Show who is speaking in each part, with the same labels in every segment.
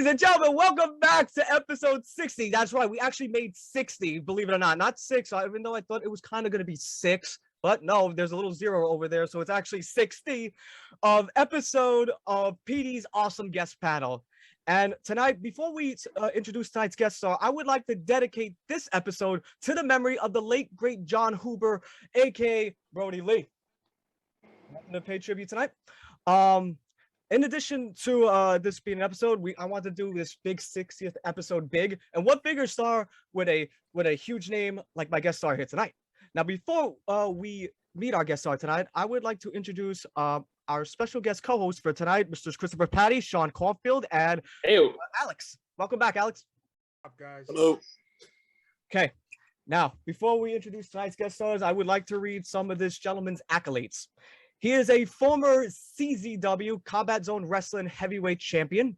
Speaker 1: Ladies and gentlemen, welcome back to episode 60. That's right, we actually made 60, believe it or not 6, even though I thought it was kind of going to be 6, but no, there's a little zero over there, so it's actually 60 of episode of Petey's awesome guest panel. And tonight, before we introduce tonight's guest star, I would like to dedicate this episode to the memory of the late, great John Huber, aka Brody Lee. I'm going to pay tribute tonight. In addition to this being an episode, I want to do this big 60th episode big, and what bigger star with a huge name like my guest star here tonight. Now, before we meet our guest star tonight, I would like to introduce our special guest co-host for tonight, Mr. Christopher Petey, Sean Caulfield, and Alex. Welcome back, Alex.
Speaker 2: What's up, guys?
Speaker 3: Hello.
Speaker 1: Okay, now before we introduce tonight's guest stars, I would like to read some of this gentleman's accolades. He is a former CZW Combat Zone Wrestling Heavyweight Champion,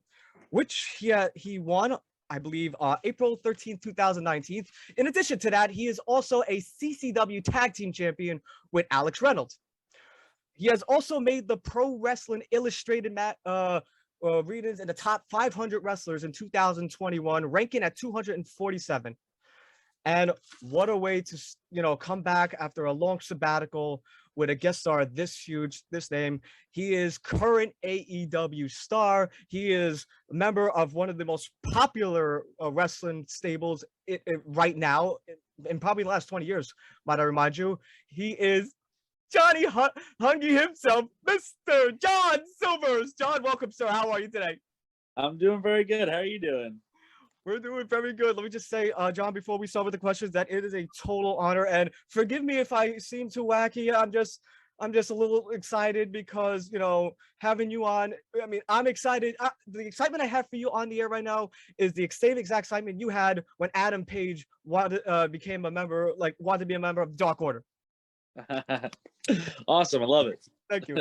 Speaker 1: which he won, I believe, April 13th, 2019. In addition to that, he is also a CCW Tag Team Champion with Alex Reynolds. He has also made the Pro Wrestling Illustrated readings in the top 500 wrestlers in 2021, ranking at 247. And what a way to, come back after a long sabbatical with a guest star this huge, this name. He is current AEW star. He is a member of one of the most popular wrestling stables right now, in probably the last 20 years, might I remind you. He is Johnny Hungy himself, Mr. John Silvers. John, welcome, sir. How are you today?
Speaker 3: I'm doing very good. How are you doing?
Speaker 1: We're doing very good. Let me just say, John, before we start with the questions, that it is a total honor. And forgive me if I seem too wacky. I'm just a little excited because, having you on, I mean, I'm excited. The excitement I have for you on the air right now is the same exact excitement you had when Adam Page wanted to be a member of Dark Order.
Speaker 3: Awesome. I love it.
Speaker 1: Thank you.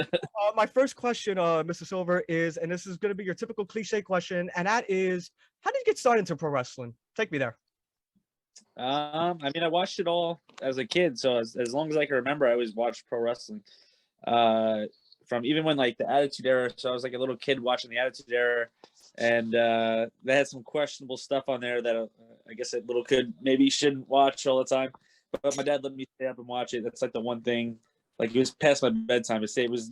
Speaker 1: My first question, Mr. Silver, is, and this is going to be your typical cliche question, and that is, how did you get started into pro wrestling? Take me there.
Speaker 3: I watched it all as a kid, so as long as I can remember, I always watched pro wrestling. From even when the Attitude Era, so I was like a little kid watching the Attitude Era, and they had some questionable stuff on there that I guess a little kid maybe shouldn't watch all the time. But my dad let me stay up and watch it. That's the one thing. It was past my bedtime. It was,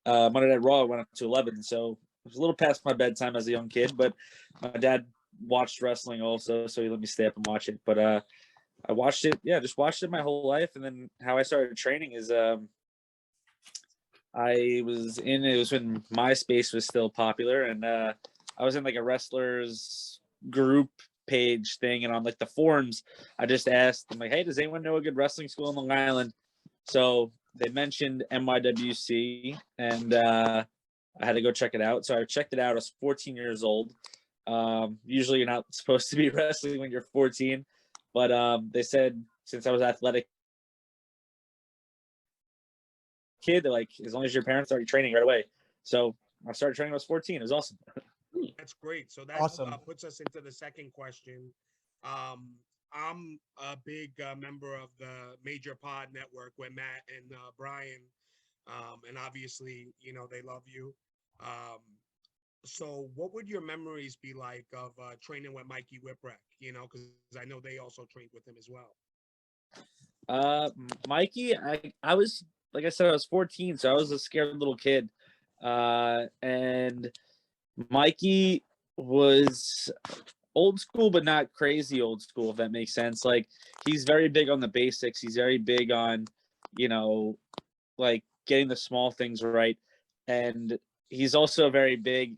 Speaker 3: Monday Night Raw went up to 11, so it was a little past my bedtime as a young kid. But my dad watched wrestling also, so he let me stay up and watch it. But I watched it, just watched it my whole life. And then how I started training is it was when MySpace was still popular, and I was in a wrestlers group page thing, and on the forums, I just asked them hey, does anyone know a good wrestling school in Long Island? So they mentioned NYWC, and I had to go check it out. So I checked it out. I was 14 years old. Usually you're not supposed to be wrestling when you're 14, but they said since I was athletic kid, they're as long as your parents started training right away. So I started training when I was 14. It was awesome.
Speaker 2: That's great. So that
Speaker 1: awesome.
Speaker 2: Puts us into the second question. I'm a big member of the Major Pod Network with Matt and Brian, and obviously, they love you. So what would your memories be like of training with Mikey Whipwreck? Because I know they also trained with him as well.
Speaker 3: Mikey, I was, like I said, I was 14, so I was a scared little kid. And Mikey was old school, but not crazy old school, if that makes sense. He's very big on the basics. He's very big on, getting the small things right. And he's also very big,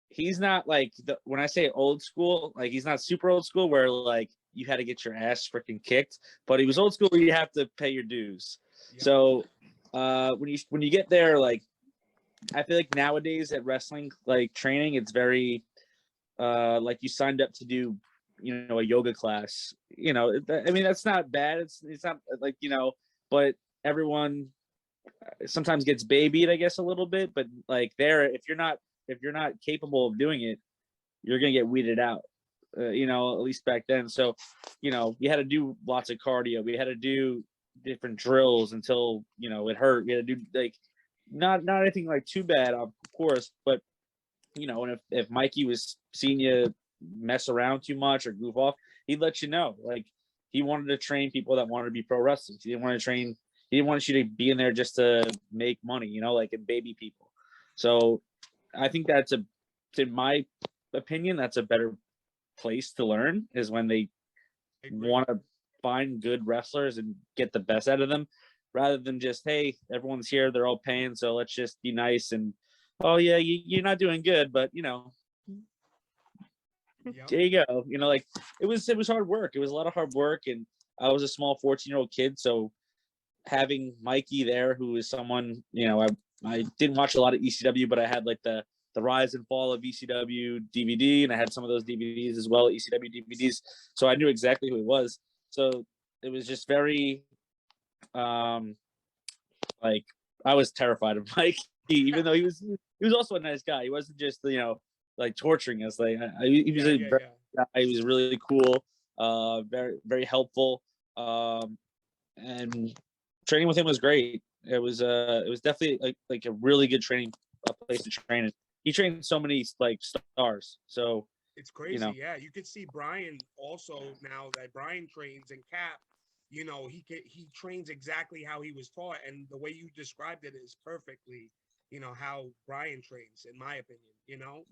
Speaker 3: he's not when I say old school, he's not super old school where you had to get your ass freaking kicked, but he was old school where you have to pay your dues. Yep. So when you get there, I feel nowadays at wrestling training, it's very you signed up to do a yoga class. That's not bad. It's not but everyone sometimes gets babied, I guess, a little bit. But if you're not capable of doing it, you're gonna get weeded out. At least back then. So you had to do lots of cardio. We had to do different drills until it hurt. We had to do not anything too bad, of course, but you know, and if Mikey was seeing you mess around too much or goof off, he'd let you know. Like he wanted to train people that wanted to be pro wrestlers. He didn't want to train. He didn't want you to be in there just to make money, you know, like and baby people. So I think that's in my opinion, that's a better place to learn is when they want to find good wrestlers and get the best out of them, rather than just, hey, everyone's here, they're all paying, so let's just be nice and, oh yeah, you're not doing good, but you know, there you go. You know, like it was hard work. It was a lot of hard work, and I was a small 14-year-old kid, so having Mikey there, who is someone, you know, I didn't watch a lot of ECW, but I had like the rise and fall of ECW DVD, and I had some of those DVDs as well, ECW DVDs. So I knew exactly who he was. So it was just very, like I was terrified of Mikey, even though he was also a nice guy. He wasn't just, you know, like torturing us. Like he was he was really cool, very very helpful, and training with him was great. It was definitely like a really good training place to train. And he trained so many like stars. So
Speaker 2: it's crazy. You know. Yeah, you could see Brian also now that Brian trains in Cap. You know, he trains exactly how he was taught, and the way you described it is perfectly, you know, how Brian trains, in my opinion. You know.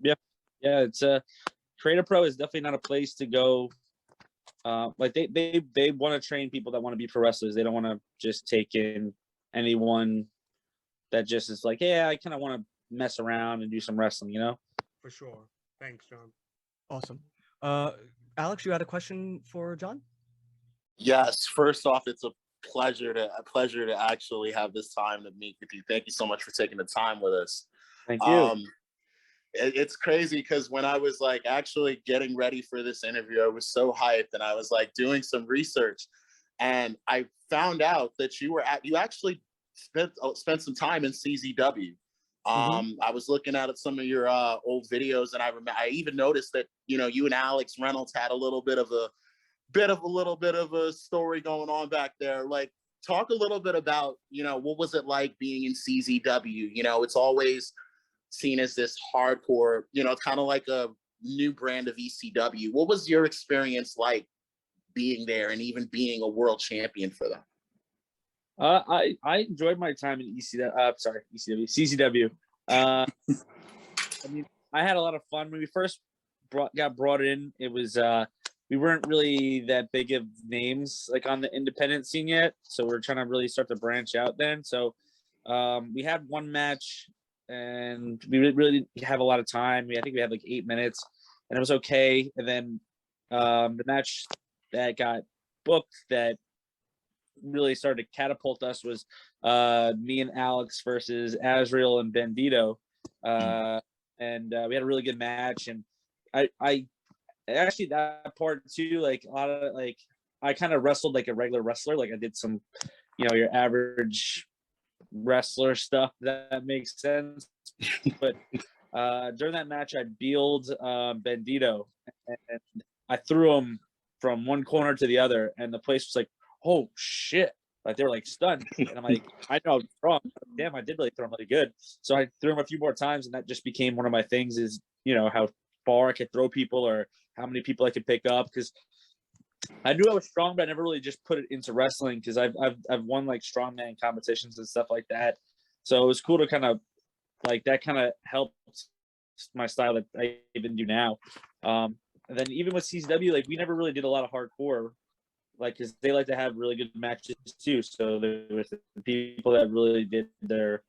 Speaker 3: Yeah, it's Creator Pro is definitely not a place to go. Like they want to train people that want to be pro wrestlers. They don't want to just take in anyone that just is like, yeah, I kind of want to mess around and do some wrestling, you know?
Speaker 2: For sure. Thanks, John.
Speaker 1: Awesome. Alex, you had a question for John?
Speaker 4: Yes. First off, it's a pleasure to actually have this time to meet with you. Thank you so much for taking the time with us.
Speaker 3: Thank you.
Speaker 4: It's crazy because when I was like actually getting ready for this interview, I was so hyped, and I was like doing some research, and I found out that you actually spent some time in CZW. I was looking at some of your old videos, and I even noticed that, you know, you and Alex Reynolds had a little bit of a story going on back there. Like, talk a little bit about, you know, what was it like being in CZW? You know, it's always seen as this hardcore, you know, kind of like a new brand of ECW. What was your experience like being there and even being a world champion for them?
Speaker 3: I enjoyed my time in CCW. I mean, I had a lot of fun when we first got brought in. It was we weren't really that big of names like on the independent scene yet, so we we're trying to really start to branch out then. So we had one match, and we really didn't have a lot of time. I think we had like 8 minutes, and it was okay. And then the match that got booked that really started to catapult us was me and Alex versus Azrael and Bandito, and we had a really good match. And I actually, that part too, like a lot of like I kind of wrestled like a regular wrestler. Like I did some, you know, your average wrestler stuff, that makes sense. But during that match, I beeled Bandito, and I threw him from one corner to the other, and the place was like, oh shit. Like they were like stunned. And I'm like, I know I'm wrong. Damn, I did really throw him really good. So I threw him a few more times, and that just became one of my things is, you know, how far I could throw people or how many people I could pick up. Because I knew I was strong, but I never really just put it into wrestling because I've won like strongman competitions and stuff like that. So it was cool to kind of like that kind of helped my style that I even do now. And then even with CCW, like we never really did a lot of hardcore. Like, because they like to have really good matches too. So there was the people that really did their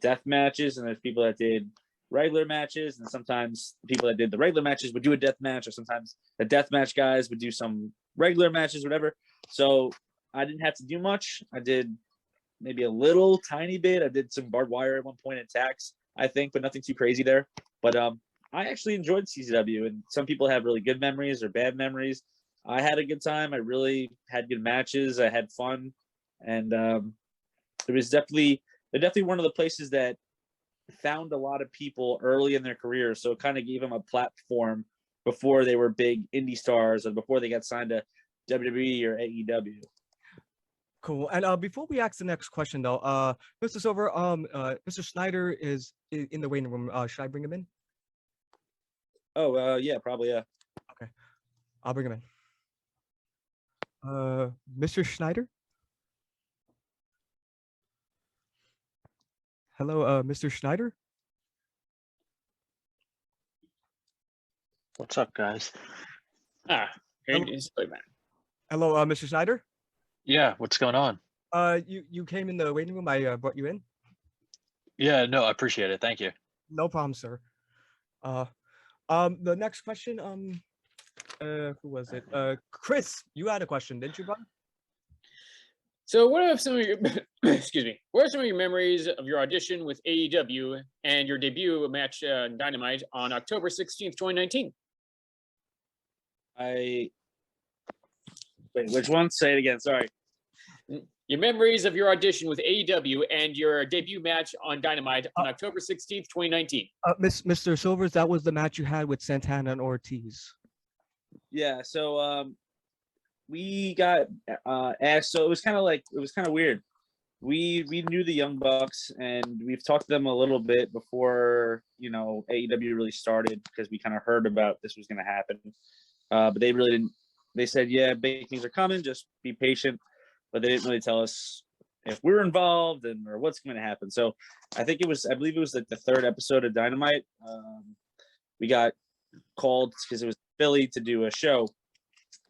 Speaker 3: death matches, and there's people that did regular matches, and sometimes the people that did the regular matches would do a death match, or sometimes the death match guys would do some regular matches, whatever. So I didn't have to do much. I did maybe a little tiny bit. I did some barbed wire at one point in tax, I think, but nothing too crazy there. But I actually enjoyed CCW, and some people have really good memories or bad memories. I had a good time. I really had good matches. I had fun, and it was definitely one of the places that found a lot of people early in their careers. So it kind of gave them a platform before they were big indie stars or before they got signed to WWE or AEW.
Speaker 1: Cool. And before we ask the next question, though, Mr. Silver, Mr. Schneider is in the waiting room. Should I bring him in?
Speaker 3: Oh, yeah, probably, yeah.
Speaker 1: Okay, I'll bring him in. Mr. Schneider? Hello, Mr. Schneider?
Speaker 5: What's up, guys?
Speaker 6: Ah,
Speaker 1: Hello.
Speaker 6: man.
Speaker 1: Hello, Mr. Schneider?
Speaker 5: Yeah, what's going on?
Speaker 1: You came in the waiting room. I brought you in.
Speaker 5: Yeah, no, I appreciate it. Thank you.
Speaker 1: No problem, sir. The next question, who was it? Chris, you had a question, didn't you, brother?
Speaker 6: So, what are some of your excuse me? What are some of your memories of your audition with AEW and your debut match Dynamite on October 16th, 2019?
Speaker 3: Wait, which one? Say it again. Sorry.
Speaker 6: Your memories of your audition with AEW and your debut match on Dynamite on October 16th, 2019.
Speaker 1: Mr. Silvers, that was the match you had with Santana and Ortiz.
Speaker 3: Yeah, so we got asked. So it was kind of weird. We knew the Young Bucks, and we've talked to them a little bit before, you know, AEW really started, because we kind of heard about this was going to happen. But they really didn't. They said, yeah, big things are coming, just be patient. But they didn't really tell us if we were involved or what's going to happen. So I believe it was like the third episode of Dynamite. We got called because it was Philly to do a show.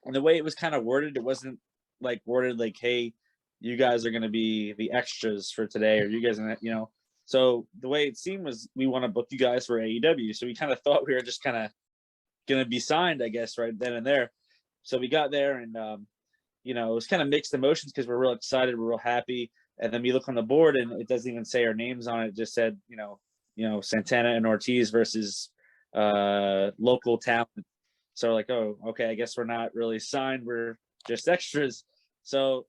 Speaker 3: And the way it was kind of worded, it wasn't like worded like, hey, you guys are going to be the extras for today, or you guys, you know. So the way it seemed was, we want to book you guys for AEW. So we kind of thought we were just kind of going to be signed, I guess, right then and there. So we got there, and you know, it was kind of mixed emotions, because we're real excited, we're real happy, and then we look on the board and it doesn't even say our names on it. It just said, you know, Santana and Ortiz versus local talent. So like, oh, okay, I guess we're not really signed, we're just extras. So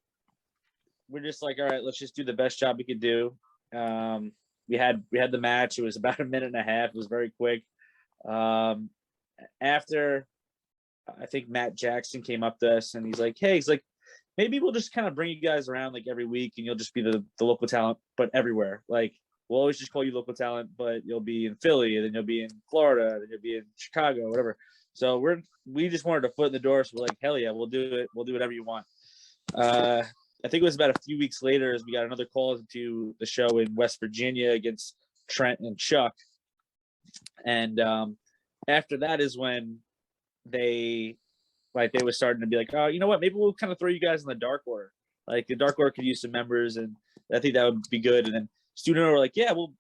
Speaker 3: we're just like, all right, let's just do the best job we could do. We had the match. It was about a minute and a half. It was very quick. After, I think Matt Jackson came up to us and he's like, hey, maybe we'll just kind of bring you guys around like every week, and you'll just be the local talent, but everywhere. Like, we'll always just call you local talent, but you'll be in Philly, and then you'll be in Florida, then you'll be in Chicago, whatever. So we just wanted a foot in the door. So we're like, hell yeah, we'll do it. We'll do whatever you want. I think it was about a few weeks later as we got another call to the show in West Virginia against Trent and Chuck. And after that is when they were starting to be like, oh, you know what, maybe we'll kind of throw you guys in the Dark Order. Like, the Dark Order could use some members, and I think that would be good. And then Stu and I were like, yeah, well,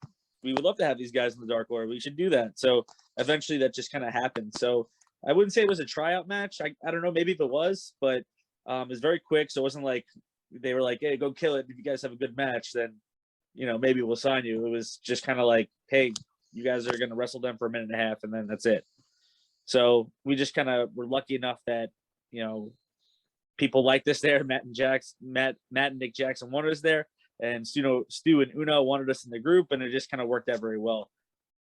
Speaker 3: we would love to have these guys in the Dark Order. We should do that. So eventually that just kind of happened. So I wouldn't say it was a tryout match. I don't know, maybe if it was, but it was very quick. So it wasn't like they were like, hey, go kill it. If you guys have a good match, then, you know, maybe we'll sign you. It was just kind of like, hey, you guys are going to wrestle them for a minute and a half, and then that's it. So we just kind of were lucky enough that, you know, people like this there. Matt and Nick Jackson wanted us there, and Stu and Uno wanted us in the group, and it just kind of worked out very well.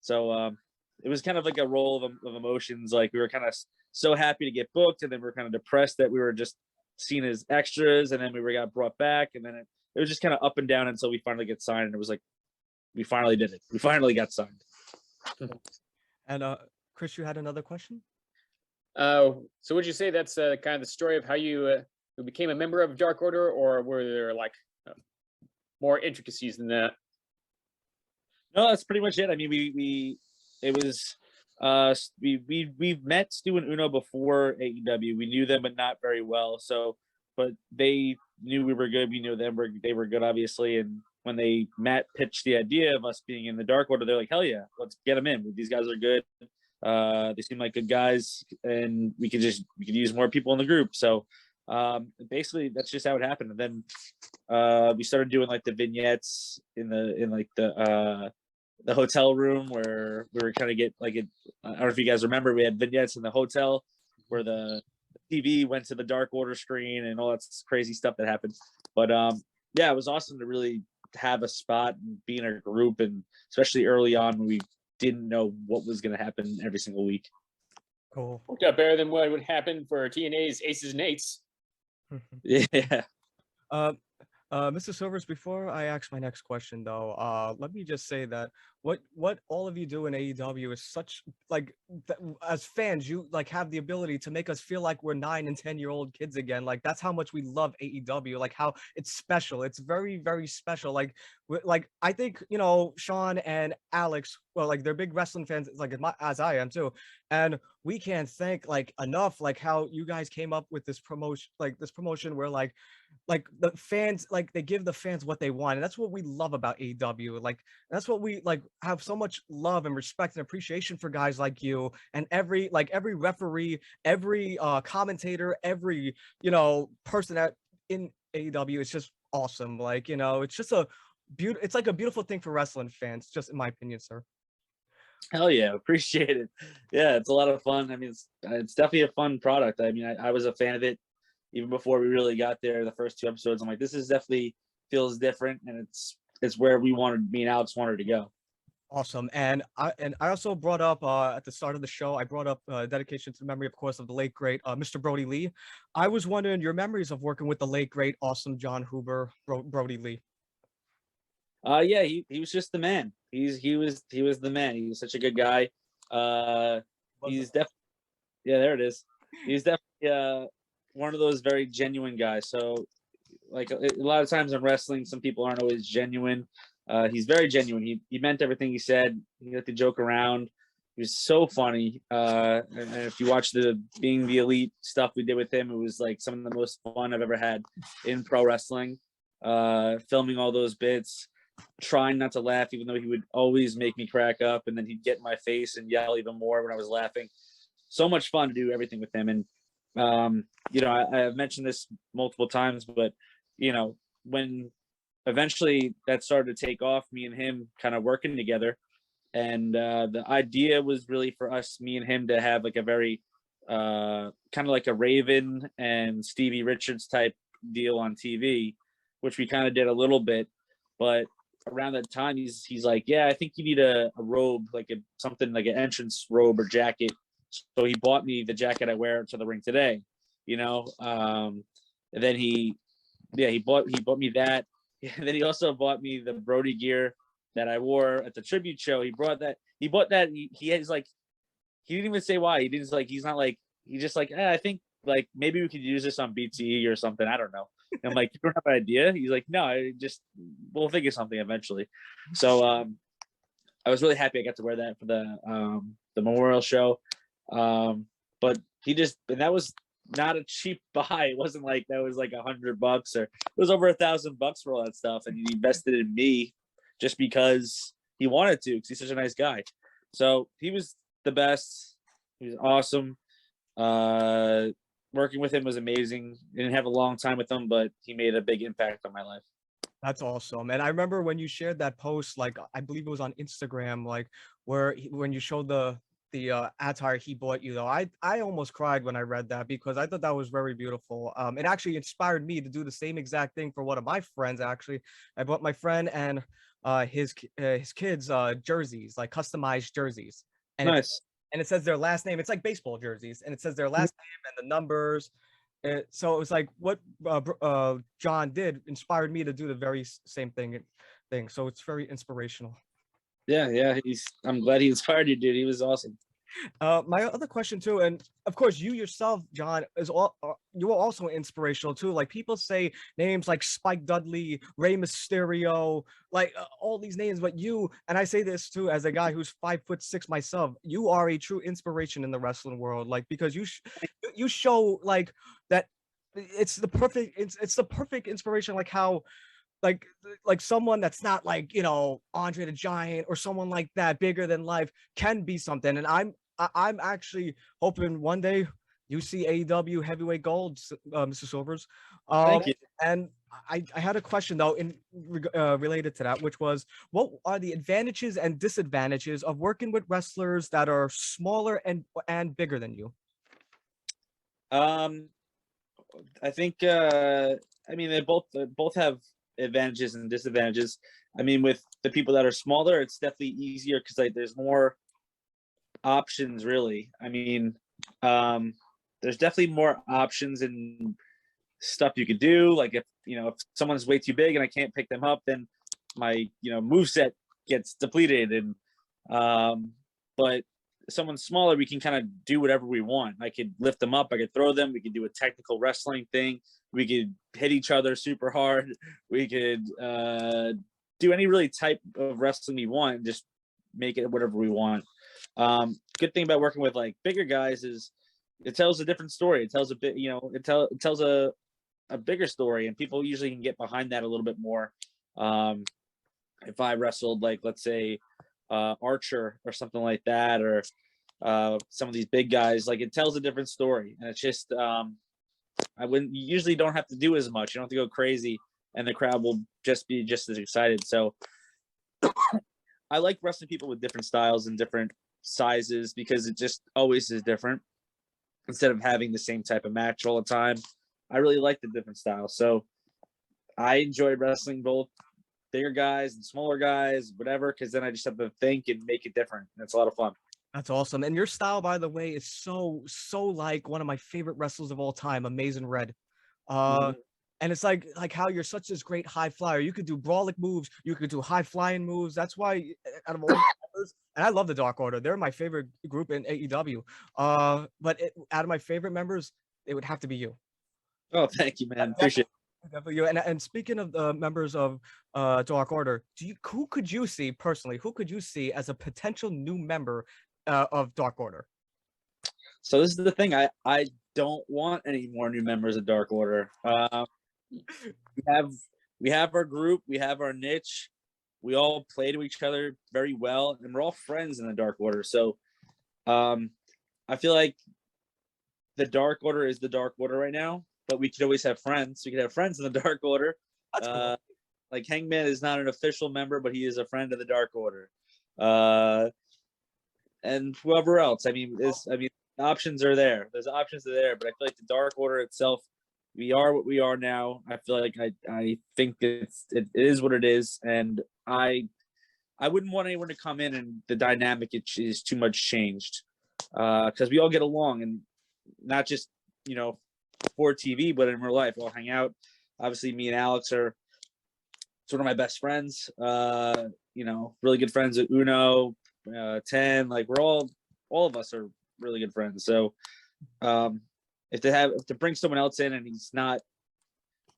Speaker 3: So it was kind of like a roll of emotions. Like, we were kind of so happy to get booked, and then we were kind of depressed that we were just seen as extras, and then we got brought back, and then it was just kind of up and down until we finally get signed, and it was like, we finally did it. We finally got signed.
Speaker 1: And Chris, you had another question?
Speaker 6: So would you say that's kind of the story of how you became a member of Dark Order, or were there like more intricacies than that?
Speaker 3: No, that's pretty much it. I mean, we've met Stu and Uno before AEW. We knew them, but not very well. So, but they knew we were good. We knew them. They were good, obviously. And when Matt pitched the idea of us being in the Dark Order, they're like, hell yeah, let's get them in. These guys are good. They seem like good guys, and we could use more people in the group. So basically that's just how it happened. And then we started doing like the vignettes in the hotel room, where we were kind of get like it. I don't know if you guys remember, we had vignettes in the hotel where the TV went to the Dark Order screen and all that crazy stuff that happened. But yeah, it was awesome to really have a spot and be in a group, and especially early on when we didn't know what was going to happen every single week.
Speaker 1: Cool.
Speaker 6: Worked out better than what would happen for TNA's Aces and Eights.
Speaker 3: Yeah.
Speaker 1: Mr. Silvers, before I ask my next question, though, let me just say that what all of you do in AEW is such like as fans, you like have the ability to make us feel like we're 9 and 10-year-old kids again. Like that's how much we love AEW. Like how it's special. It's very very special. Like like I think Sean and Alex, well, like they're big wrestling fans, like as I am too, and we can't thank like enough like how you guys came up with this promotion where like the fans, like they give the fans what they want, and that's what we love about AEW. Like that's what we like have so much love and respect and appreciation for guys like you and every referee, every commentator, every person that in AEW. It's just awesome. Like it's just it's like a beautiful thing for wrestling fans, just in my opinion, sir.
Speaker 3: Hell yeah, appreciate it. Yeah, it's a lot of fun. I mean, it's definitely a fun product. I mean, I was a fan of it even before we really got there. The first 2 episodes, I'm like, this is definitely feels different, and it's where me and Alex wanted to go.
Speaker 1: Awesome. And I also brought up at the start of the show, I brought up dedication to the memory, of course, of the late great Mr. Brody Lee. I was wondering your memories of working with the late great awesome John Huber, Brody Lee.
Speaker 3: Yeah, he was just the man. He was the man. He was such a good guy. He's definitely, yeah, there it is. He's definitely one of those very genuine guys. So like a lot of times in wrestling, some people aren't always genuine. He's very genuine. He meant everything he said. He liked to joke around. He was so funny. And if you watch the Being the Elite stuff we did with him, it was like some of the most fun I've ever had in pro wrestling. Filming all those bits, trying not to laugh, even though he would always make me crack up, and then he'd get in my face and yell even more when I was laughing. So much fun to do everything with him. And I've mentioned this multiple times, but when eventually that started to take off, me and him kind of working together, and the idea was really for us, me and him, to have like a very kind of like a Raven and Stevie Richards type deal on TV, which we kind of did a little bit. But around that time, he's like, yeah, I think you need a robe, like something like an entrance robe or jacket. So he bought me the jacket I wear to the ring today, and then he bought me that. And then he also bought me the Brody gear that I wore at the tribute show. He bought that. He has like, he didn't even say why. He didn't like, he's not like, he's just like, I think like maybe we could use this on BTE or something. I don't know. And I'm like, you don't have an idea? He's like, no, we'll think of something eventually. So I was really happy I got to wear that for the memorial show. But and that was not a cheap buy. It wasn't like that was like $100 or it was over $1,000 for all that stuff. And he invested in me just because he wanted to, because he's such a nice guy. So he was the best. He was awesome. Working with him was amazing. Didn't have a long time with him, but he made a big impact on my life.
Speaker 1: That's awesome. And I remember when you shared that post, like I believe it was on Instagram, like when you showed the attire he bought you, though, I almost cried when I read that, because I thought that was very beautiful. It actually inspired me to do the same exact thing for one of my friends. Actually, I bought my friend and his kids jerseys, like customized jerseys, and
Speaker 3: Nice.
Speaker 1: it says their last name. It's like baseball jerseys, and it says their last name and the numbers. So it was like what John did inspired me to do the very same thing. So it's very inspirational.
Speaker 3: Yeah. I'm glad he inspired you, dude. He was awesome.
Speaker 1: My other question too, and of course you yourself, John, you are also inspirational too. Like people say names like Spike Dudley, Rey Mysterio, like all these names, but you, and I say this too as a guy who's 5'6" myself, you are a true inspiration in the wrestling world. Like because you show like that it's the perfect inspiration, like how like someone that's not like Andre the Giant or someone like that bigger than life can be something. And I'm actually hoping one day you see AEW heavyweight gold, Mr. Silvers.
Speaker 3: Thank you.
Speaker 1: And I had a question though related to that, which was, what are the advantages and disadvantages of working with wrestlers that are smaller and bigger than you?
Speaker 3: I think I mean they both have advantages and disadvantages. I mean, with the people that are smaller, it's definitely easier because like there's more options, really. I mean, there's definitely more options and stuff you could do. Like if someone's way too big and I can't pick them up, then my moveset gets depleted, and but someone smaller, we can kind of do whatever we want. I could lift them up, I could throw them, we could do a technical wrestling thing, we could hit each other super hard, we could do any really type of wrestling we want and just make it whatever we want. Good thing about working with like bigger guys is it tells a different story. It tells a bit, you know, it tells a bigger story, and people usually can get behind that a little bit more. If I wrestled like, let's say, Archer or something like that, or some of these big guys, like it tells a different story, and it's just I wouldn't usually don't have to do as much. You don't have to go crazy, and the crowd will just be just as excited. So I like wrestling people with different styles and different sizes because it just always is different. Instead of having the same type of match all the time, I really like the different styles. So I enjoyed wrestling both bigger guys and smaller guys, whatever, because then I just have to think and make it different. And it's a lot of fun.
Speaker 1: That's awesome. And your style, by the way, is so like one of my favorite wrestlers of all time, Amazing Red. And it's like how you're such this great high flyer. You could do brawling moves, you could do high flying moves. That's why out of all the members, and I love the Dark Order. They're my favorite group in AEW. But out of my favorite members, it would have to be you.
Speaker 3: Oh, thank you, man. Appreciate it.
Speaker 1: Definitely you. And speaking of the members of Dark Order, who could you see personally? Who could you see as a potential new member of Dark Order?
Speaker 3: So this is the thing. I don't want any more new members of Dark Order. We have our group, we have our niche, we all play to each other very well, and we're all friends in the Dark Order. So I feel like the Dark Order is the Dark Order right now, but we could always have friends. We could have friends in the Dark Order.
Speaker 1: That's cool.
Speaker 3: Like Hangman is not an official member, but he is a friend of the Dark Order. And whoever else. I mean, options are there. There's options are there, but I feel like the Dark Order itself, we are what we are now. I feel like I think it is what it is, and I wouldn't want anyone to come in and the dynamic is too much changed, because we all get along, and not just for TV, but in real life, we all hang out. Obviously, me and Alex are sort of my best friends. Really good friends at Uno, 10. Like we're all of us are really good friends. So if to bring someone else in and he's not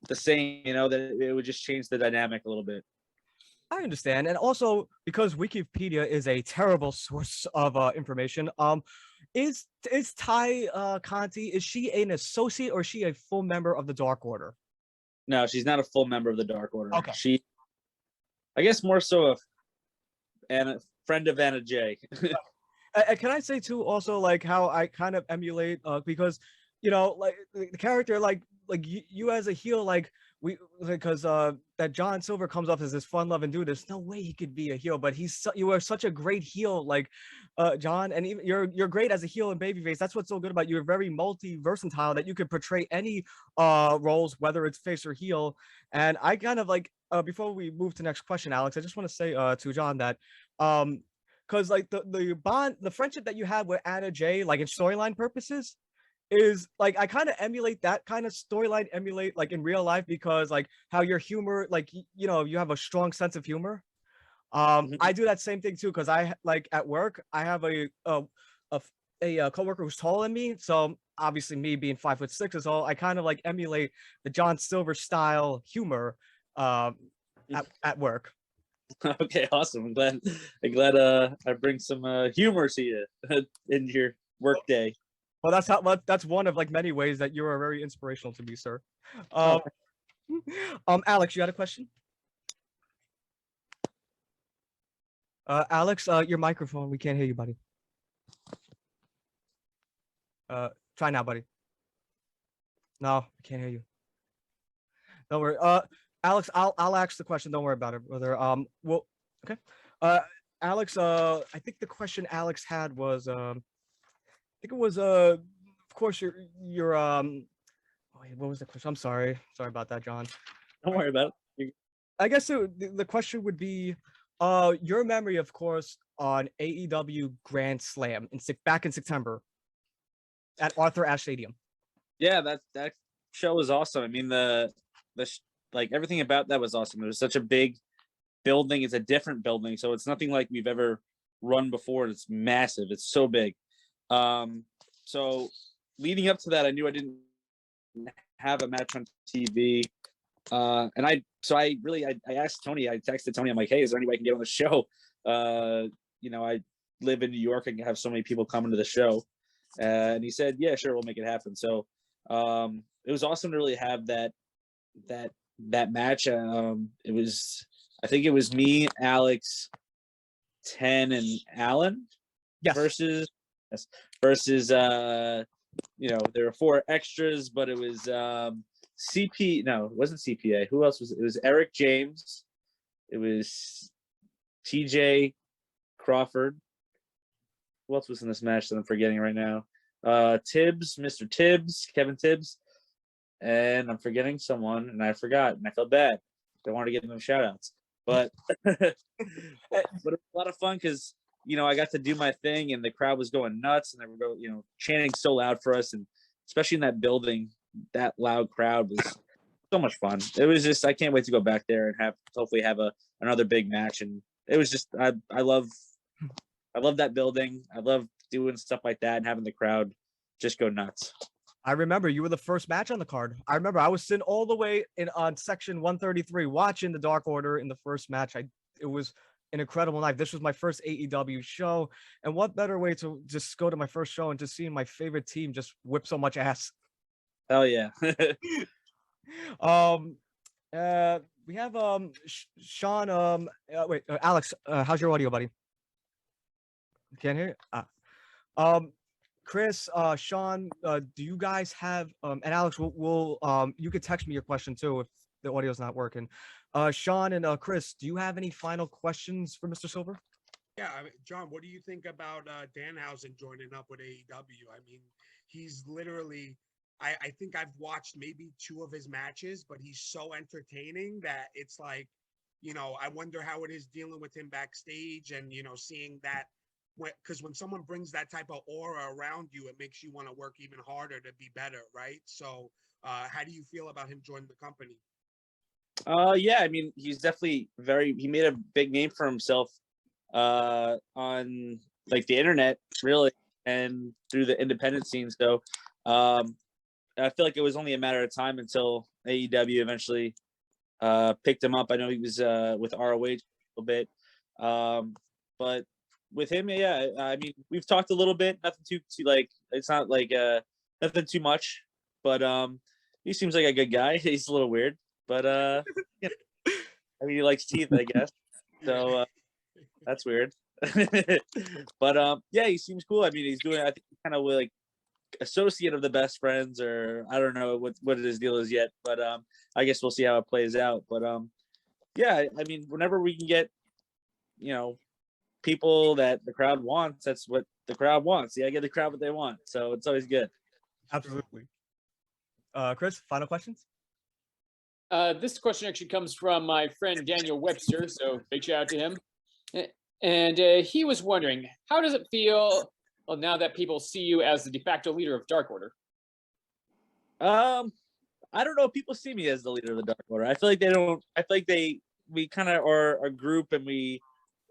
Speaker 3: the same, that it would just change the dynamic a little bit.
Speaker 1: I understand. And also because Wikipedia is a terrible source of information, is Ty Conti, is she an associate or is she a full member of the Dark Order?
Speaker 3: No, she's not a full member of the Dark Order.
Speaker 1: Okay.
Speaker 3: I guess more so a friend of Anna J.
Speaker 1: Can I say too also like how I kind of emulate because like the character like you as a heel, like because that John Silver comes off as this fun-loving dude. There's no way he could be a heel, but you are such a great heel, like John, and even you're great as a heel and babyface. That's what's so good about you. You're very multi-versatile that you could portray any roles, whether it's face or heel. And I kind of like before we move to the next question, Alex, I just want to say to John that because like the bond, the friendship that you have with Anna J, like in storyline purposes, is like I kind of emulate that kind of storyline, like in real life, because like how your humor, like you have a strong sense of humor. I do that same thing too, because I like at work I have a coworker who's taller than me, so obviously me being 5'6" is all, I kind of like emulate the John Silver style humor at work.
Speaker 3: Okay, awesome. I'm glad I bring some humor to you in your work day.
Speaker 1: Well, that's one of like many ways that you are very inspirational to me, sir. Alex, you got a question? Alex, your microphone, we can't hear you, buddy. Try now, buddy. No, I can't hear you. Don't worry. Alex, I'll ask the question. Don't worry about it, brother. Well, okay. Alex, I think the question Alex had was I think it was of course your wait, what was the question? I'm sorry about that, John.
Speaker 3: Don't worry about it.
Speaker 1: I guess the question would be your memory, of course, on AEW Grand Slam back in September at Arthur Ashe Stadium.
Speaker 3: Yeah, that show was awesome. I mean, the like everything about that was awesome. It was such a big building. It's a different building, so it's nothing like we've ever run before. It's massive. It's so big. So leading up to that, I knew I didn't have a match on TV. And I asked Tony, I texted Tony, I'm like, hey, is there any way I can get on the show? I live in New York and have so many people coming to the show. And he said, yeah, sure, we'll make it happen. So it was awesome to really have that match. I think it was me, Alex, 10, and Alan.
Speaker 1: Yes.
Speaker 3: Versus there were 4 extras, but it was it wasn't CPA. Who else was it? It was Eric James. It was TJ Crawford. Who else was in this match that I'm forgetting right now? Tibbs, Mr. Tibbs, Kevin Tibbs. And I'm forgetting someone, and I forgot, and I felt bad. I wanted to give them shout outs. But but it was a lot of fun because I got to do my thing, and the crowd was going nuts, and they were chanting so loud for us, and especially in that building, that loud crowd was so much fun. It was just, I can't wait to go back there and hopefully have another big match. And it was just, I love that building. I love doing stuff like that and having the crowd just go nuts.
Speaker 1: I remember you were the first match on the card. I remember I was sitting all the way on section 133 watching the Dark Order in the first match. It was an incredible night. This was my first AEW show, and what better way to just go to my first show and just seeing my favorite team just whip so much ass.
Speaker 3: Hell yeah.
Speaker 1: We have Sean. Wait, Alex, how's your audio, buddy? Can't hear you. Chris, Sean, do you guys have and Alex, we'll you could text me your question too if the audio's not working. Sean and Chris, do you have any final questions for Mr. Silver?
Speaker 2: Yeah, John, what do you think about Danhausen joining up with AEW? I mean, he's literally, I think I've watched maybe 2 of his matches, but he's so entertaining that it's like, I wonder how it is dealing with him backstage and, seeing that, because when someone brings that type of aura around you, it makes you want to work even harder to be better, right? So how do you feel about him joining the company?
Speaker 3: Yeah, I mean, he's definitely he made a big name for himself on like the internet, really, and through the independent scene. So I feel like it was only a matter of time until AEW eventually picked him up. I know he was with ROH a little bit, but with him, yeah, I mean, we've talked a little bit, nothing too like, it's not like nothing too much, but he seems like a good guy. He's a little weird, but I mean, he likes teeth, I guess. So that's weird. But yeah, he seems cool. I mean, he's doing, I think, kind of like associate of the best friends, or I don't know what his deal is yet, but I guess we'll see how it plays out. But yeah, I mean, whenever we can get people that the crowd wants, that's what the crowd wants. Yeah, get the crowd what they want, so it's always good.
Speaker 1: Absolutely. Chris, final questions?
Speaker 6: This question actually comes from my friend Daniel Webster, so big shout out to him. And he was wondering, how does it feel now that people see you as the de facto leader of Dark Order?
Speaker 3: I don't know if people see me as the leader of the Dark Order. I feel like they don't. I feel like we kind of are a group, and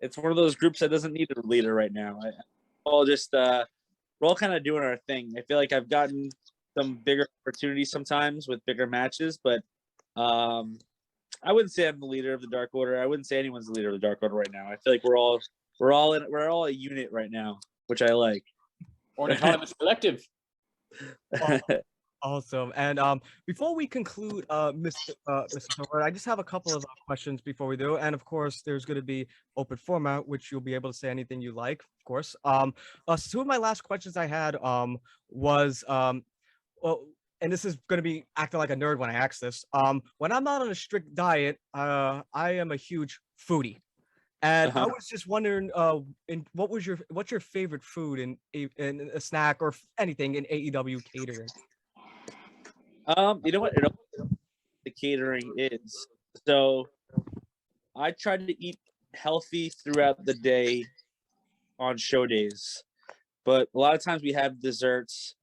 Speaker 3: it's one of those groups that doesn't need a leader right now. We're all kind of doing our thing. I feel like I've gotten some bigger opportunities sometimes with bigger matches, but I wouldn't say I'm the leader of the Dark Order. I wouldn't say anyone's the leader of the Dark Order right now. I feel like we're all a unit right now, which I like.
Speaker 6: Or an autonomous collective.
Speaker 1: Awesome. And before we conclude, Mr. Silver, I just have a couple of questions before we do. And of course, there's going to be open format, which you'll be able to say anything you like, of course. So 2 of my last questions I had was, well, and this is going to be acting like a nerd when I ask this. When I'm not on a strict diet, I am a huge foodie. And I was just wondering, what's your favorite food in a snack or anything in AEW catering?
Speaker 3: You know what? The catering is. So I try to eat healthy throughout the day on show days, but a lot of times we have desserts.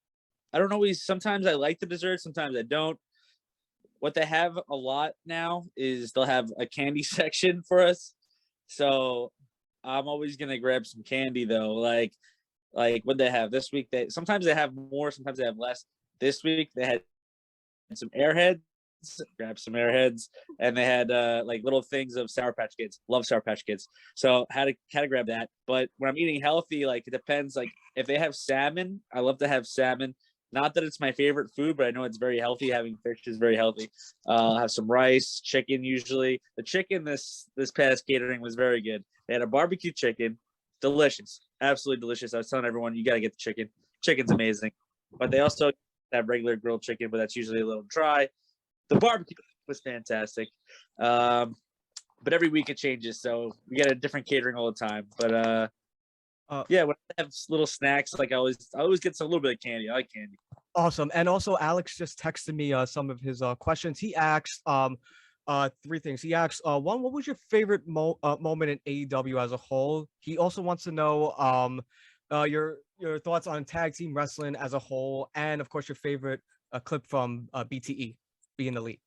Speaker 3: I don't always. Sometimes I like the desserts, sometimes I don't. What they have a lot now is they'll have a candy section for us. So I'm always gonna grab some candy though. Like what they have this week. They sometimes they have more, sometimes they have less. This week they had some Airheads. Grab some Airheads, and they had like little things of Sour Patch Kids. Love Sour Patch Kids, so had to grab that. But when I'm eating healthy, like it depends. Like if they have salmon, I love to have salmon. Not that it's my favorite food, but I know it's very healthy. Having fish is very healthy. I'll have some rice, chicken usually. The chicken this past catering was very good. They had a barbecue chicken, delicious, absolutely delicious. I was telling everyone you got to get the chicken. Chicken's amazing, but they also have regular grilled chicken, but that's usually a little dry. The barbecue was fantastic, but every week it changes, so we get a different catering all the time. But yeah, when I have little snacks, like I always get a little bit of candy. I like candy.
Speaker 1: Awesome. And also, Alex just texted me some of his questions. He asked three things. He asked one, what was your favorite moment in AEW as a whole? He also wants to know your thoughts on tag team wrestling as a whole, and of course your favorite clip from BTE, being the lead.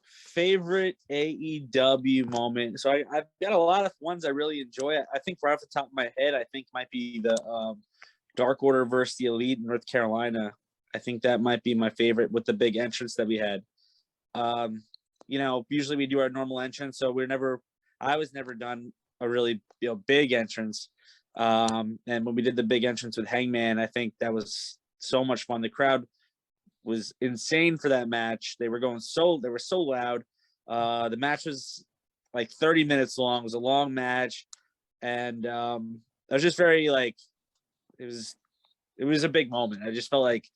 Speaker 3: Favorite AEW moment. So I've got a lot of ones I really enjoy. I think right off the top of my head, I think might be the Dark Order versus the Elite in North Carolina. I think that might be my favorite with the big entrance that we had. You know, usually we do our normal entrance, so I was never done a really big entrance. And when we did the big entrance with Hangman, I think that was so much fun. The crowd was insane for that match. They were so loud. The match was like 30 minutes long. It was a long match, and I was just very like, it was a big moment. I just felt like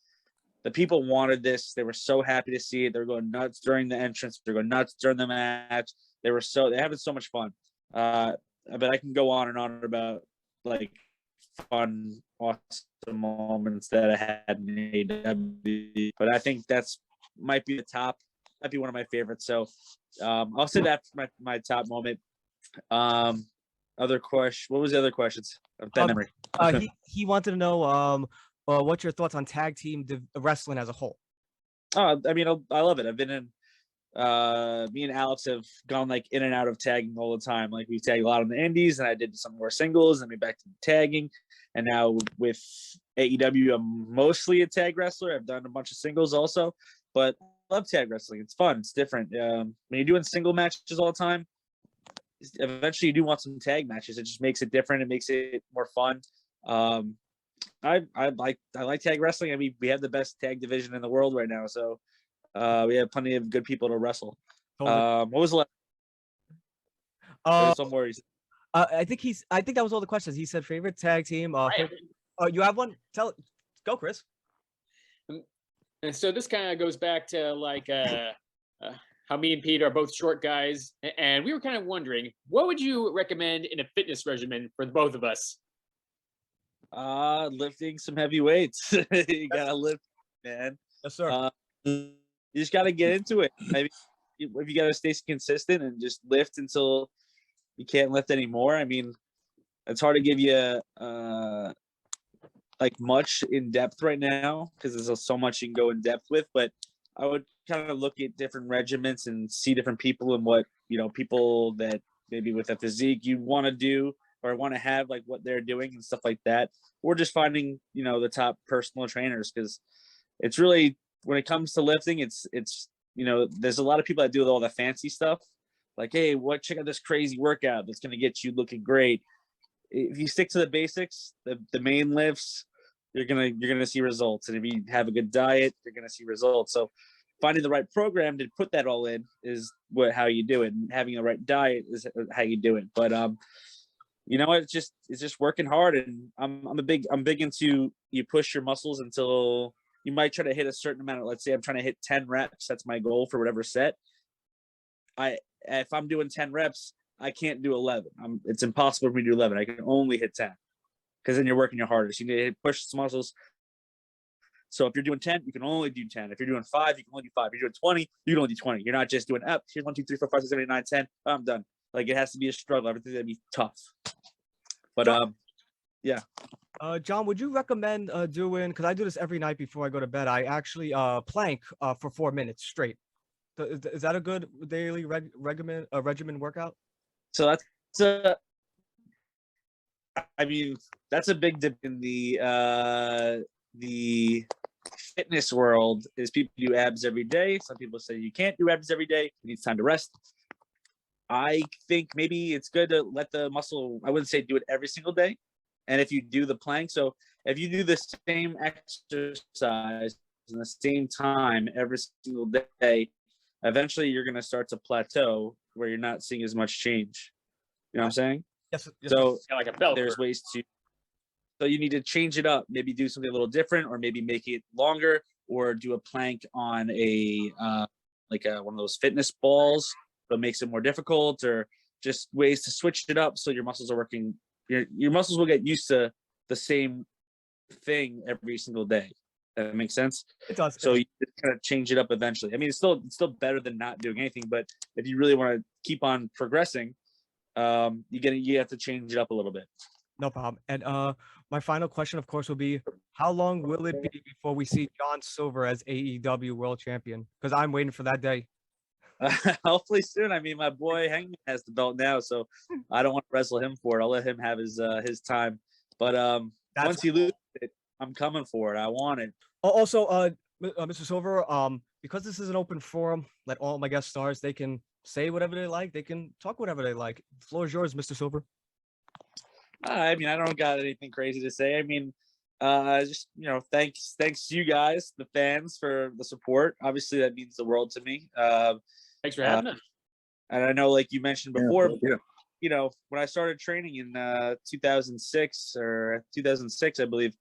Speaker 3: the people wanted this. They were so happy to see it. They were going nuts during the entrance. They were going nuts during the match. They're having so much fun. But I can go on and on about like fun, awesome moments that I had in AEW. But I think might be one of my favorites. So I'll say that's my top moment. Other question. What was the other questions? Bad memory.
Speaker 1: He wanted to know what's your thoughts on tag team wrestling as a whole?
Speaker 3: Oh, I mean, I love it. I've been in. Me and Alex have gone like in and out of tagging all the time. Like we tag a lot on the indies, and I did some more singles, and we back to tagging. And now with AEW, I'm mostly a tag wrestler. I've done a bunch of singles also, but I love tag wrestling. It's fun. It's different. When you're doing single matches all the time, eventually you do want some tag matches. It just makes it different. It makes it more fun. I like tag wrestling. I mean, we have the best tag division in the world right now, so we have plenty of good people to wrestle. What was the last? Some worries.
Speaker 1: I think that was all the questions. He said favorite tag team. You have one? Go, Chris.
Speaker 6: And so this kind of goes back to like how me and Pete are both short guys, and we were kind of wondering, what would you recommend in a fitness regimen for the both of us?
Speaker 3: Lifting some heavy weights. You gotta lift, man.
Speaker 1: Yes, sir.
Speaker 3: You just gotta get into it. Maybe if you gotta stay consistent and just lift until you can't lift anymore. I mean, it's hard to give you like much in depth right now because there's so much you can go in depth with. But I would kind of look at different regiments and see different people and what people that maybe with a physique you want to do or want to have, like what they're doing and stuff like that. Or just finding the top personal trainers, because it's really, when it comes to lifting, it's there's a lot of people that do all the fancy stuff. Like, hey, check out this crazy workout that's going to get you looking great. If you stick to the basics, the main lifts, you're gonna see results. And if you have a good diet, you're gonna see results. So finding the right program to put that all in is how you do it. And having the right diet is how you do it. But it's just working hard. And I'm big into, you push your muscles until you might try to hit a certain amount. Let's say I'm trying to hit 10 reps. That's my goal for whatever set. If I'm doing 10 reps, I can't do 11. It's impossible for me to do 11. I can only hit 10, because then you're working your hardest. You need to push the muscles. So if you're doing 10, you can only do 10. If you're doing 5, you can only do 5. If you're doing 20, you can only do 20. You're not just doing up. Here's 1, 2, 3, 4, 5, 6, 7, 8, 9, 10. I'm done. Like, it has to be a struggle. Everything's gonna be tough. But yeah.
Speaker 1: John, would you recommend doing? Because I do this every night before I go to bed. I actually plank for 4 minutes straight. Is that a good daily regimen workout?
Speaker 3: So that's a, I mean, that's a big dip in the fitness world. Is people do abs every day. Some people say you can't do abs every day. It needs time to rest. I think maybe it's good to let the muscle, I wouldn't say do it every single day. And if you do the plank, so if you do the same exercise in the same time every single day, eventually you're going to start to plateau where you're not seeing as much change. You know what I'm saying?
Speaker 1: Yes.
Speaker 3: So
Speaker 6: Kind of like a bell
Speaker 3: there's
Speaker 6: curve.
Speaker 3: ways to, so you need to change it up, maybe do something a little different, or maybe make it longer, or do a plank on a, one of those fitness balls, but makes it more difficult, or just ways to switch it up so your muscles are working. Your muscles will get used to the same thing every single day. That makes sense.
Speaker 1: It does.
Speaker 3: So you just kind of change it up eventually. I mean, it's still better than not doing anything, but if you really want to keep on progressing, you have to change it up a little bit.
Speaker 1: No problem. And my final question, of course, will be, how long will it be before we see John Silver as AEW World Champion? Because I'm waiting for that day.
Speaker 3: Hopefully soon. I mean, my boy Hangman has the belt now, so I don't want to wrestle him for it. I'll let him have his time. But once he loses it, I'm coming for it. I want it.
Speaker 1: Also, Mr. Silver, because this is an open forum, let all my guest stars, they can say whatever they like. They can talk whatever they like. The floor is yours, Mr. Silver.
Speaker 3: I mean, I don't got anything crazy to say. I mean, just, thanks to you guys, the fans, for the support. Obviously, that means the world to me.
Speaker 6: Thanks for having us.
Speaker 3: And I know, like you mentioned before,
Speaker 4: Yeah.
Speaker 3: When I started training in 2006, I believe,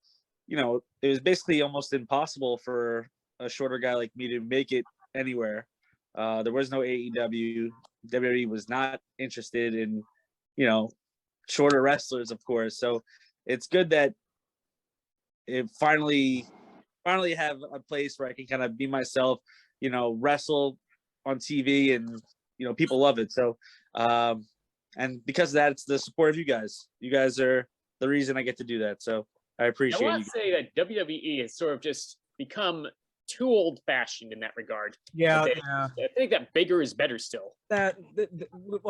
Speaker 3: it was basically almost impossible for a shorter guy like me to make it anywhere. There was no AEW. WWE was not interested in, shorter wrestlers, of course. So it's good that it finally have a place where I can kind of be myself, wrestle on TV, and people love it. So and because of that, it's the support of you guys. You guys are the reason I get to do that. So I appreciate
Speaker 6: I want
Speaker 3: you.
Speaker 6: to say that WWE has sort of just become too old-fashioned in that regard.
Speaker 1: Yeah,
Speaker 6: I think that bigger is better still.
Speaker 1: well,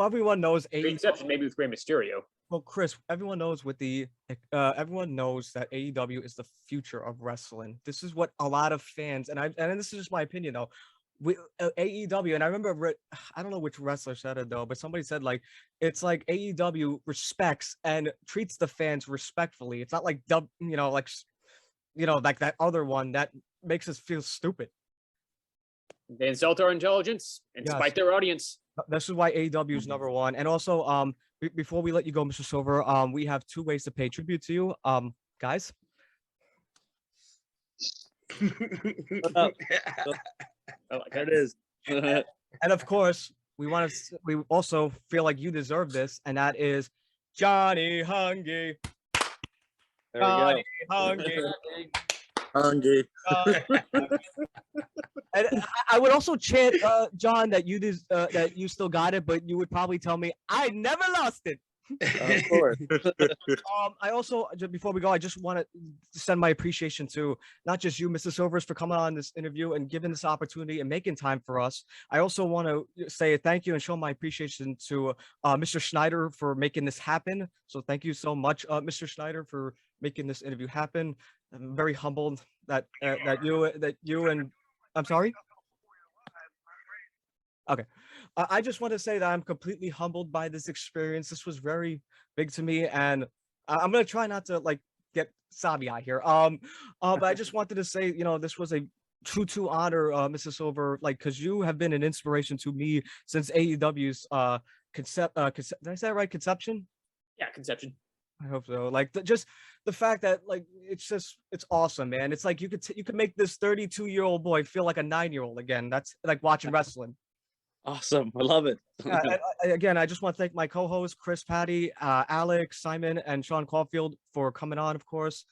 Speaker 1: everyone knows
Speaker 6: With the exception maybe with Rey Mysterio.
Speaker 1: Well, Chris, everyone knows everyone knows that AEW is the future of wrestling. This is what a lot of fans, and this is just my opinion though, AEW, and I remember, I don't know which wrestler said it though, but somebody said it's like AEW respects and treats the fans respectfully. It's not like like that other one that makes us feel stupid.
Speaker 6: They insult our intelligence and
Speaker 1: Yes.
Speaker 6: spite their audience.
Speaker 1: This is why AEW is number one. And also, before we let you go, Mr. Silver, we have 2 ways to pay tribute to you, guys.
Speaker 3: There it is.
Speaker 1: And of course, we also feel like you deserve this, and that is Johnny Hungee.
Speaker 3: There we go.
Speaker 1: Hungee. And I would also chant, John, that you still got it, but you would probably tell me I never lost it.
Speaker 3: Of course.
Speaker 1: I also, before we go, I just want to send my appreciation to not just you, Mr. Silvers, for coming on this interview and giving this opportunity and making time for us. I also want to say thank you and show my appreciation to Mr. Schneider for making this happen. So thank you so much, Mr. Schneider, for making this interview happen. I'm very humbled that you and I'm sorry. Okay. I just want to say that I'm completely humbled by this experience. This was very big to me, and I'm gonna try not to get sabi-eye here. But I just wanted to say, this was a true honor, Mrs. Silver, because you have been an inspiration to me since AEW's did I say it right? Conception?
Speaker 6: Yeah, conception.
Speaker 1: I hope so. Just the fact that it's awesome, man. It's like you could make this 32-year-old boy feel like a 9-year-old again. That's like watching wrestling.
Speaker 3: Awesome. I love it.
Speaker 1: Again, I just want to thank my co-hosts, Chris, Patty, Alex, Simon, and Sean Caulfield for coming on, of course.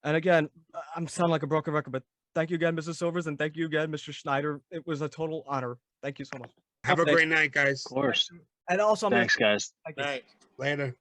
Speaker 1: And again, I'm sounding like a broken record, but thank you again, Mrs. Silvers, and thank you again, Mr. Schneider. It was a total honor. Thank you so much.
Speaker 2: Have a great night, guys.
Speaker 5: Of course.
Speaker 1: And also,
Speaker 5: Thanks, guys.
Speaker 1: Thank you.
Speaker 3: Right.
Speaker 2: Later.